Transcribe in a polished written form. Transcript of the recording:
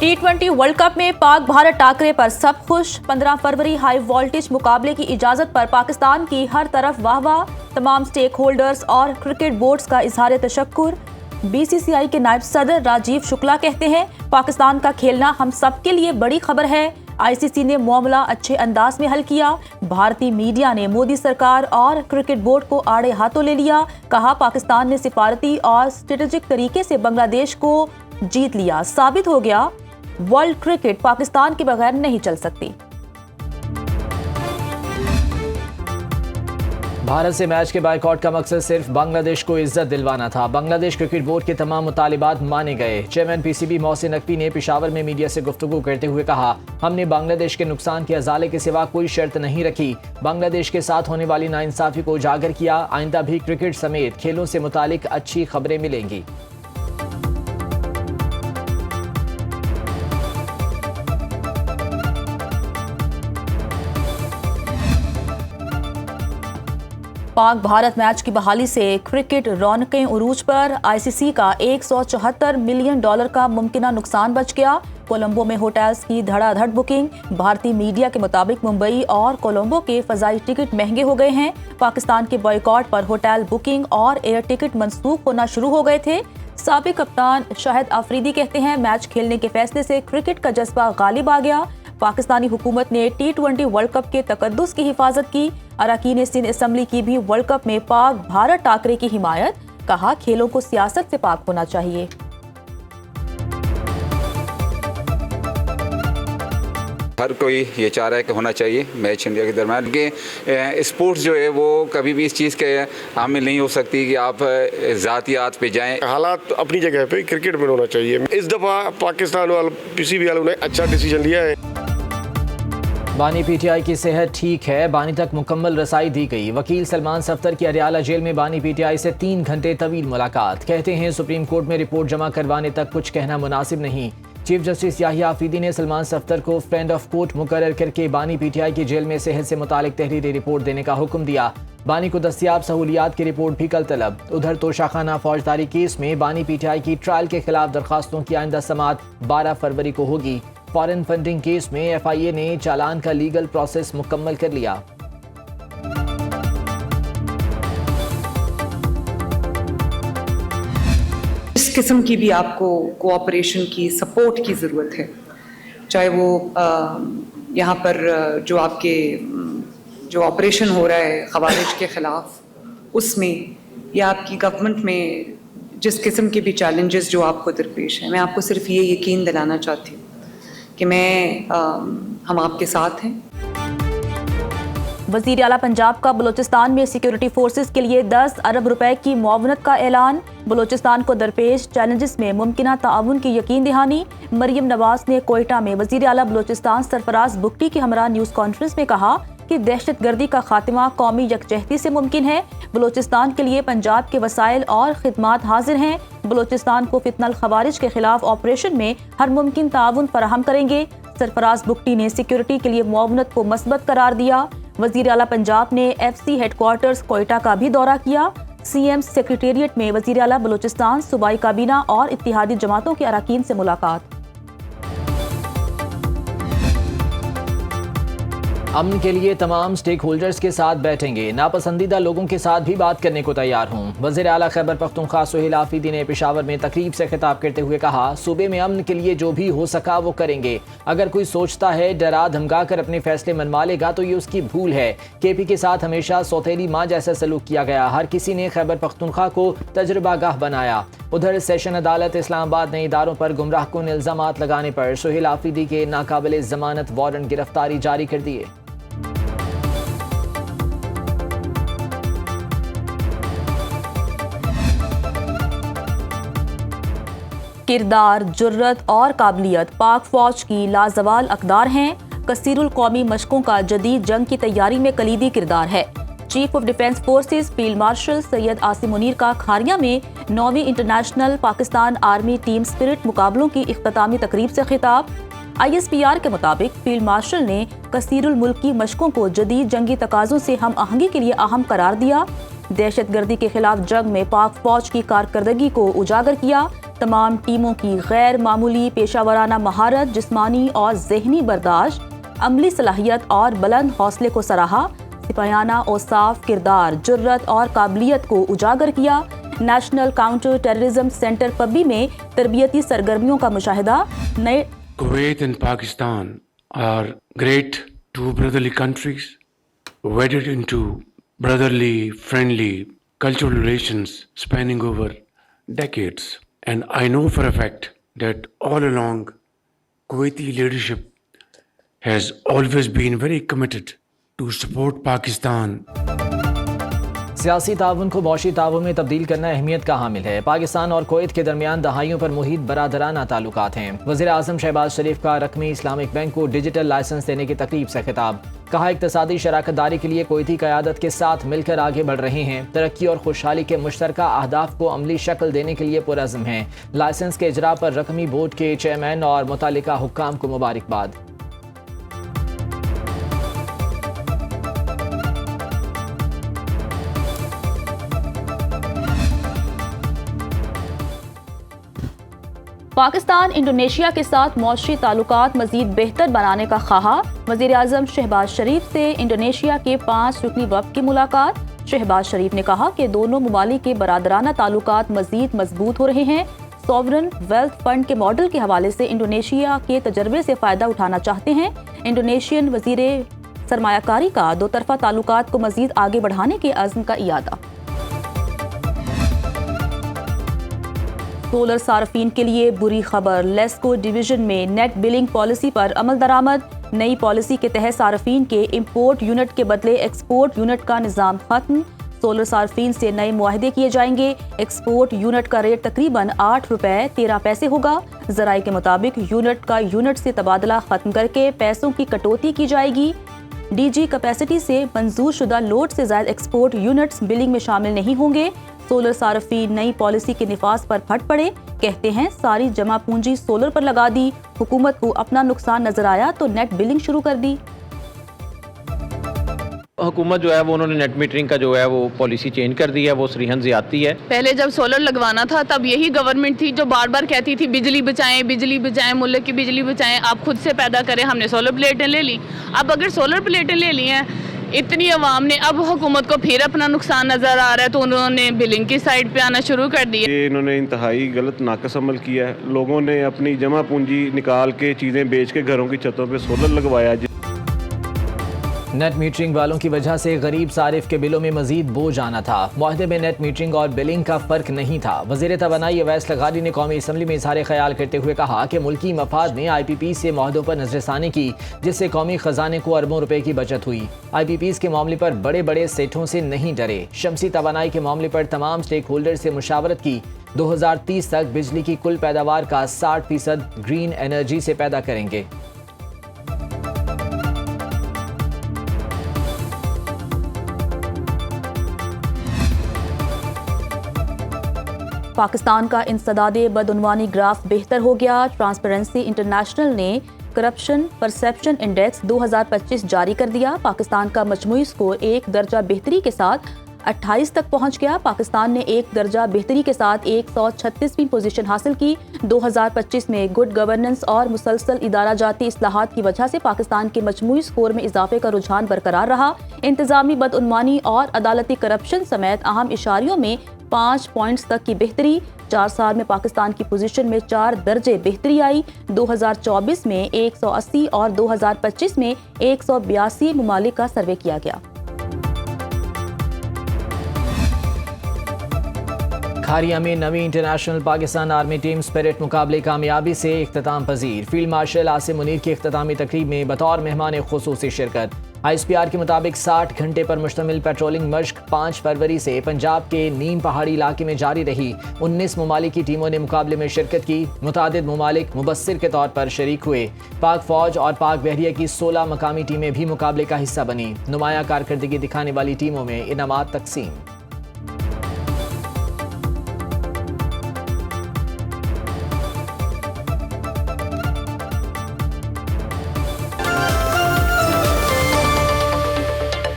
T20 world cup में पाक भारत टाकरे पर सब खुश। 15 फरवरी हाई वोल्टेज मुकाबले की इजाजत पर पाकिस्तान की हर तरफ वाह-वाह। तमाम स्टेक होल्डर्स और क्रिकेट बोर्ड्स का इजहार तशक्कुर। BCCI के नायब सदर राजीव शुक्ला कहते हैं, पाकिस्तान का खेलना हम सब के लिए बड़ी खबर है। ICC ने मामला अच्छे अंदाज में हल किया। भारतीय मीडिया ने मोदी सरकार और क्रिकेट बोर्ड को आड़े हाथों ले लिया। कहा, पाकिस्तान ने सिफारती और स्ट्रेटेजिक तरीके से बांग्लादेश को जीत लिया। साबित हो गया वर्ल्ड क्रिकेट पाकिस्तान के बगैर नहीं चल सकती। भारत से मैच के बायकॉट का मकसद सिर्फ बांग्लादेश को इज्जत दिलवाना था। बांग्लादेश क्रिकेट बोर्ड के तमाम मुतालिबात माने गए। चेयरमैन PCB मोहसिन नकवी ने पेशावर में मीडिया से गुफ्तगू करते हुए कहा, हमने बांग्लादेश के नुकसान के अजाले के सिवा कोई शर्त नहीं रखी। बांग्लादेश के साथ होने वाली नाइंसाफी को उजागर किया। आइंदा भी क्रिकेट समेत खेलों से मुतालिक अच्छी खबरें मिलेंगी। पाक भारत मैच की बहाली से क्रिकेट रौनकें उरूज पर। ICC का $174 मिलियन का मुमकिना नुकसान बच गया। कोलंबो में होटल्स की धड़ाधड़ बुकिंग। भारतीय मीडिया के मुताबिक मुंबई और कोलंबो के फजाई टिकट महंगे हो गए हैं। पाकिस्तान के बॉयकॉट पर होटल बुकिंग और एयर टिकट मंसूख होना शुरू हो गए थे। साबिक कप्तान शाहिद अफरीदी कहते हैं, मैच खेलने के फैसले से क्रिकेट का जज्बा गालिब आ गया। पाकिस्तानी हुकूमत ने T20 वर्ल्ड कप के तकद्दुस की हिफाजत की। अरकान सिंध असम्बली की भी वर्ल्ड कप में पाक भारत टाकरे की हिमायत। कहा, खेलों को सियासत से पाक होना चाहिए। हर कोई ये चाह रहा है कि होना चाहिए मैच इंडिया के दरम्यान, कि स्पोर्ट्स जो है वो कभी भी इस चीज़ के हामिल नहीं हो सकती कि आप ज़ातियात पे जाएं। हालात अपनी जगह पे क्रिकेट में होना चाहिए। इस दफ़ा पाकिस्तान वाले PCB वालों ने अच्छा डिसीजन लिया है। बानी PTI की सेहत ठीक है। बानी तक मुकम्मल रसाई दी गई। वकील सलमान सफ्तर की अरियाला जेल में बानी PTI से 3 घंटे तवील मुलाकात। कहते हैं, सुप्रीम कोर्ट में रिपोर्ट जमा करवाने तक कुछ कहना मुनासिब नहीं। चीफ जस्टिस याहिया आफरीदी ने सलमान सफ्तर को फ्रेंड ऑफ कोर्ट मुकर्रर करके बानी PTI की जेल में सेहत से मुतालिक तहरीरी रिपोर्ट देने का हुक्म दिया। बानी को दस्तियाब सहूलियात की रिपोर्ट भी कल तलब। उधर तोशाखाना फौजदारी केस में बानी PTI की ट्रायल के खिलाफ दरखास्तों की आइंदा समाअत 12 फरवरी को होगी। फॉरेन फंडिंग केस में FIA ने चालान का लीगल प्रोसेस मुकम्मल कर लिया। इस किस्म की भी आपको कोऑपरेशन की, सपोर्ट की ज़रूरत है। चाहे वो यहाँ पर जो ऑपरेशन हो रहा है खवारिज के ख़िलाफ़, उसमें या आपकी गवर्नमेंट में जिस किस्म के भी चैलेंजेस जो आपको दरपेश हैं, मैं आपको सिर्फ ये यकीन दिलाना चाहती हूँ कि हम आपके साथ हैं। वज़ीर आला पंजाब का बलूचिस्तान में सिक्योरिटी फोर्सेस के लिए 10 अरब रुपए की मुआवनत का ऐलान। बलूचिस्तान को दरपेश चैलेंजेस में मुमकिना ताउन की यकीन दहानी। मरियम नवाज ने कोयटा में वज़ीर आला बलूचिस्तान सरफराज बुगटी की हमरा न्यूज़ कॉन्फ्रेंस में कहा कि दहशत गर्दी का खात्मा कौमी यकजहती से मुमकिन है। बलूचिस्तान के लिए पंजाब के वसाइल और खिदमात हाजिर हैं। बलूचिस्तान को फितनल खवारिज के खिलाफ ऑपरेशन में हर मुमकिन ताउन फराहम करेंगे। सरफराज बुगटी ने सिक्योरिटी के लिए मुआवनत को मस्बत करार दिया। वज़ीर आला पंजाब ने FC हेडक्वार्टर्स कोयटा का भी दौरा किया। CM सेक्रेटेरिएट में वज़ीर आला बलूचिस्तान, सूबाई काबीना और इत्तेहादी जमातों के अरकान से मुलाकात। अमन के लिए तमाम स्टेक होल्डर्स के साथ बैठेंगे। नापसंदीदा लोगों के साथ भी बात करने को तैयार हूँ। वज़ीर आला खैबर पख्तूनख्वा सुहेल आफरीदी ने पेशावर में तकरीब से खिताब करते हुए कहा, सूबे में अमन के लिए जो भी हो सका वो करेंगे। अगर कोई सोचता है डरा धमका कर अपने फैसले मनवा लेगा तो ये उसकी भूल है। KP के साथ हमेशा सौतेली माँ जैसा सलूक किया गया। हर किसी ने खैबर पख्तूनख्वा को तजुर्बागाह बनाया। उधर सेशन अदालत इस्लामाबाद ने इदारों पर गुमराह कुन इल्जामात लगाने पर सुहेल आफरीदी के नाकाबिल जमानत वारंट गिरफ्तारी जारी कर दिए। किरदार, जुर्रत और काबिलियत पाक फौज की लाजवाल अकदार हैं। कसीरुल कौमी मशकों का जदीद जंग की तैयारी में कलीदी किरदार है। Chief of defence forces field marshal Syed Asim Munir का खारिया में 9वीं international Pakistan army team spirit मुकाबलों की इख्तितामी तकरीब से खिताब। ISPR के मुताबिक फील्ड मार्शल ने कसीरुल मुल्क की मशकों को जदीद जंगी तकाज़ों से हम आहंगी के लिए अहम करार दिया। दहशत गर्दी के खिलाफ जंग में पाक फौज की कारकर्दगी को उजागर किया। तमाम टीमों की गैर मामूली पेशावराना महारत, जिस्मानी और जहनी बर्दाश्त, अमली सलाहियत और बुलंद हौसले को सराहा। सिपाहियाना औसाफ, किरदार, जुर्रत और काबिलियत को उजागर किया। नेशनल काउंटर टेररिज्म सेंटर पब्बी में तरबियती सरगर्मियों का मुशाहिदा। नए Kuwait and Pakistan are great two brotherly countries, wedded into brotherly, friendly cultural relations spanning over decades. And I know for a fact that all along, Kuwaiti leadership has always been very committed to support Pakistan. सियासी ताउन को मौशी ताउन में तब्दील करना अहमियत का हामिल है। पाकिस्तान और कुवैत के दरमियान दहाइयों पर मुहित बरादराना ताल्लुकात हैं। वज़ीर आज़म शहबाज शरीफ का रकमी इस्लामिक बैंक को डिजिटल लाइसेंस देने की तकरीब से खिताब। कहा, इक़्तिसादी शराकत दारी के लिए कुवैती क़यादत के साथ मिलकर आगे बढ़ रहे हैं। तरक्की और खुशहाली के मुश्तरका अहदाफ को अमली शक्ल देने के लिए पुरअज़्म हैं। लाइसेंस के इजरा पर रकमी बोर्ड के चेयरमैन और मुतालिका हुक्काम को मुबारकबाद। पाकिस्तान इंडोनेशिया के साथ मौशी ताल्लुकात मजीद बेहतर बनाने का ख्वाहा। वज़ीर आज़म शहबाज शरीफ से इंडोनेशिया के 5 रुकनी वफ़द की मुलाकात। शहबाज शरीफ ने कहा कि दोनों ममालिक के बरादराना ताल्लुकात मजीद मजबूत हो रहे हैं। सॉवरन वेल्थ फंड के मॉडल के हवाले से इंडोनेशिया के तजर्बे से फ़ायदा उठाना चाहते हैं। इंडोनेशियन वज़ीर सरमायाकारी का दो तरफ़ा ताल्लुकात को मजीद आगे बढ़ाने के अज़्म का इयादा। सोलर सार्फिन के लिए बुरी खबर। लेस्को डिवीजन में नेट बिलिंग पॉलिसी पर अमल दरामद। नई पॉलिसी के तहत सार्फिन के इंपोर्ट यूनिट के बदले एक्सपोर्ट यूनिट का निज़ाम खत्म। सोलर सार्फिन से नए मुआहदे किए जाएंगे। एक्सपोर्ट यूनिट का रेट तकरीबन 8 रुपए 13 पैसे होगा। ज़राए के मुताबिक यूनिट का यूनिट से तबादला खत्म करके पैसों की कटौती की जाएगी। डीजी कैपेसिटी से मंजूर शुदा लोड से ज़ायद एक्सपोर्ट यूनिट्स बिलिंग में शामिल नहीं होंगे। सोलर सार्फिन नई पॉलिसी के निफाज पर फट पड़े। कहते हैं, सारी जमा पूंजी सोलर पर लगा दी। हुकूमत को अपना नुकसान नजर आया तो नेट बिलिंग शुरू कर दी। हुकूमत जो है वो उन्होंने नेट मीटरिंग का जो है वो पॉलिसी चेंज कर दी है, वो सरीहन ज़्यादती है। पहले जब सोलर लगवाना था तब यही गवर्नमेंट थी जो बार बार कहती थी बिजली बचाएं, मुल्क की बिजली बचाएं, आप खुद से पैदा करें। हमने सोलर प्लेटें ले ली। अब अगर सोलर प्लेटें ले ली हैं इतनी आवाम ने, अब हुकूमत को फिर अपना नुकसान नज़र आ रहा है तो उन्होंने बिलिंग की साइड पे आना शुरू कर दिया। ये इन्होंने इंतहाई गलत नाकस अमल किया है। लोगों ने अपनी जमा पूंजी निकाल के चीज़ें बेच के घरों की छतों पे सोलर लगवाया। नेट मीटरिंग वालों की वजह से गरीब सारिफ के बिलों में मजीद बोझ आना था। मुआहदे में नेट मीटरिंग और बिलिंग का फर्क नहीं था। वज़ीर तवानाई अवैस लगारी ने कौमी असम्बली में इज़हार ख्याल करते हुए कहा कि मुल्की मफाद ने IPP से मुआहदों पर नजरसानी की, जिससे कौमी खजाने को अरबों रुपए की बचत हुई। IPPs के मामले पर बड़े बड़े सेठों से नहीं डरे। शमसी तवानाई के मामले पर तमाम स्टेक होल्डर से मुशावरत की। 2030 तक बिजली की कुल पैदावार का 60% ग्रीन एनर्जी से पैदा करेंगे। पाकिस्तान का इंसदादे बदउनवानी ग्राफ बेहतर हो गया। ट्रांसपेरेंसी इंटरनेशनल ने करप्शन परसेप्शन इंडेक्स 2025 जारी कर दिया। पाकिस्तान का मजमूई स्कोर 1 दर्जा बेहतरी के साथ 28 तक पहुंच गया। पाकिस्तान ने 1 दर्जा बेहतरी के साथ 136वीं पोजीशन हासिल की। 2025 में गुड गवर्नेंस और मुसलसल इदारा जाती इस्लाहात की वजह से पाकिस्तान के मजमूई स्कोर में इजाफे का रुझान बरकरार रहा। इंतजामी बदउनवानी और अदालती करप्शन समेत अहम इशारियों में 5 पॉइंट्स तक की बेहतरी। 4 साल में पाकिस्तान की पोजीशन में 4 दर्जे बेहतरी आई। 2024 में 180 और 2025 में 182 ममालिक का सर्वे किया गया। खारिया में नवी international Pakistan army team spirit मुकाबले कामयाबी से इख्तिताम पजीर। फील्ड मार्शल आसिम मुनीर की इख्तितामी तकरीब में बतौर मेहमान खुसूसी शिरकत। ISPR के मुताबिक 60 घंटे पर मुश्तमिल पेट्रोलिंग मश्क 5 फरवरी से पंजाब के नीम पहाड़ी इलाके में जारी रही। 19 ममालिक की टीमों ने मुकाबले में शिरकत की। मुतादिद ममालिक मुबस्सिर के तौर पर शरीक हुए। पाक फौज और पाक बहरिया की 16 मकामी टीमें भी मुकाबले का हिस्सा बनी। नुमाया कारकर्दगी दिखाने वाली टीमों में इनामात तकसीम।